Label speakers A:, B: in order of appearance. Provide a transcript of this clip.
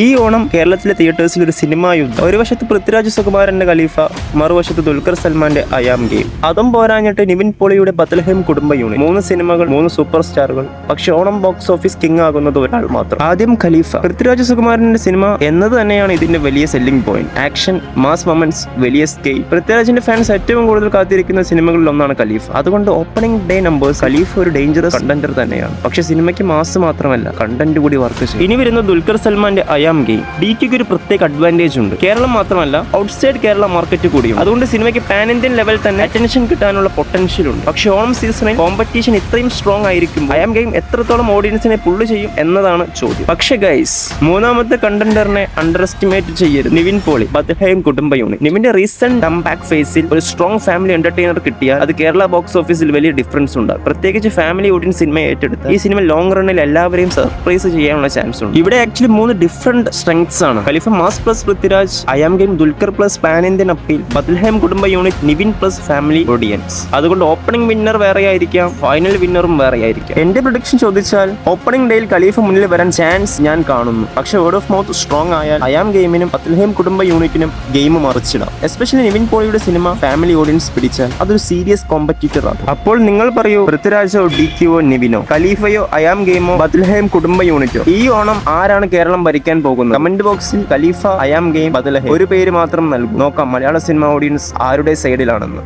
A: ഈ ഓണം കേരളത്തിലെ തിയേറ്റേഴ്സിൽ ഒരു സിനിമാ യുദ്ധം. ഒരു വശത്ത് പൃഥ്വിരാജ് സുകുമാരന്റെ ഖലീഫ, മറുവശത്ത് ദുൽഖർ സൽമാന്റെ അയാം ഗെയിം. അതും പോരാഞ്ഞിട്ട് നിവിൻ പോളിയുടെ ബത്ലഹേം കുടുംബ യൂണിറ്റ്. 3 സിനിമകൾ, 3 സൂപ്പർ സ്റ്റാറുകൾ. പക്ഷെ ഓണം ബോക്സ് ഓഫീസ് കിങ് ആകുന്നത് ഒരാൾ മാത്രം. ആദ്യം ഖലീഫ. പൃഥ്വിരാജ് സുകുമാരന്റെ സിനിമ എന്നത് തന്നെയാണ് ഇതിന്റെ വലിയ selling point. Action, mass moments, വലിയ സ്കെയിൽ. പൃഥ്വിരാജിന്റെ ഫാൻസ് ഏറ്റവും കൂടുതൽ കാത്തിരിക്കുന്ന സിനിമകളിൽ ഒന്നാണ് ഖലീഫ. അതുകൊണ്ട് ഓപ്പണിംഗ് ഡേ നമ്പേഴ്സ് ഖലീഫ ഒരു ഡേഞ്ചറസ് കണ്ടന്റർ തന്നെയാണ്. പക്ഷെ സിനിമയ്ക്ക് മാസ് മാത്രമല്ല, കണ്ടന്റ് കൂടി വർക്ക് ചെയ്യും. ഇനി വരുന്ന ദുൽഖർ സൽമാന്റെ അയാം ഗെയിം. ഡിക്ക് ഒരു പ്രത്യേക അഡ്വാൻറ്റേജ് ഉണ്ട്. കേരളം മാത്രമല്ല, ഔട്ട്സൈഡ് കേരള മാർക്കറ്റ് കൂടിയും. അതുകൊണ്ട് സിനിമയ്ക്ക് പാൻ ഇന്ത്യൻ ലെവൽ തന്നെ അറ്റൻഷൻ കിട്ടാനുള്ള പൊട്ടൻഷ്യൽ ഉണ്ട്. പക്ഷെ ഓണം സീസണിൽ കോമ്പറ്റീഷൻ ഇത്രയും സ്ട്രോങ് ആയിരിക്കും. അയാം ഗെയിം എത്രത്തോളം ഓഡിയൻസിനെ പുള്ള് ചെയ്യും എന്നതാണ് ചോദ്യം. പക്ഷെ ഗൈസ്, മൂന്നാമത്തെ കണ്ടന്ററിനെ അണ്ടർ എസ്റ്റിമേറ്റ് ചെയ്യരുത്. നിവിൻ പോളി, ബത്ലഹേം കുടുംബ യൂണിറ്റ്. നിവിന്റെ റീസെന്റ് കംബാക്ക് ഫേസിൽ ഒരു സ്ട്രോങ് ഫാമിലി എന്റർടൈനർ കിട്ടിയാൽ അത് കേരള ബോക്സ് ഓഫീസിൽ വലിയ ഡിഫറൻസ് ഉണ്ട്. പ്രത്യേകിച്ച് ഫാമിലി ഓഡിയൻസ് സിനിമ ഏറ്റെടുത്ത് ഈ സിനിമ ലോങ് റണ്ണിൽ എല്ലാവരെയും സർപ്രൈസ് ചെയ്യാനുള്ള ചാൻസ് ഉണ്ട്. ഇവിടെ ആക്ച്വലി 3 ഡിഫറെന്റ് സ്ട്രെങ്ത്സ് ആണ്. Khalifa mass plus Prithviraj, I am game Dulquer plus pan Indian appeal, Bethlehem കുടുംബ unit Nivin plus family audience. അതുകൊണ്ട് ഓപ്പണിംഗ് വിന്നർ വേറെ ആയിരിക്കാം, ഫൈനൽ വിന്നറും വേറെ ആയിരിക്കാം. എന്റെ പ്രൊഡിക്ഷൻ ചോദിച്ചാൽ ഓപ്പണിംഗ് ഡേയിൽ ഖലീഫ മുന്നിൽ വരാൻ ചാൻസ് ഞാൻ കാണുന്നു. പക്ഷെ വേർഡ് ഓഫ് മൗത്ത് സ്ട്രോങ് ആയാൽ അയാം ഗെയിമിനും ബത്ലഹേം കുടുംബ യൂണിറ്റിനും ഗെയിം മറിച്ചിടാം. എസ്പെഷ്യലി നിവിൻ പോളിയുടെ സിനിമ ഫാമിലി ഓഡിയൻസ് പിടിച്ചാൽ അതൊരു സീരിയസ് കോമ്പറ്റീറ്റർ ആണ്. അപ്പോൾ നിങ്ങൾ പറയൂ, പൃഥ്വിരാജോ, ഡിക്യുവോ, നിവിനോ, ഖലീഫയോ, അയാം ഗെയിമോ, ബത്ലഹേം കുടുംബ യൂണിറ്റോ? ഈ ഓണം ആരാണ് കേരളം ഭരിക്കാൻ പോകുന്നത്? കമന്റ് ബോക്സിൽ ഖലീഫ, അയാം ഗെയിം, ബത്ലഹേം ഒരു പേര് മാത്രം നൽകും. നോക്കാം മലയാള സിനിമ ഓഡിയൻസ് ആരുടെ സൈഡിലാണെന്ന്.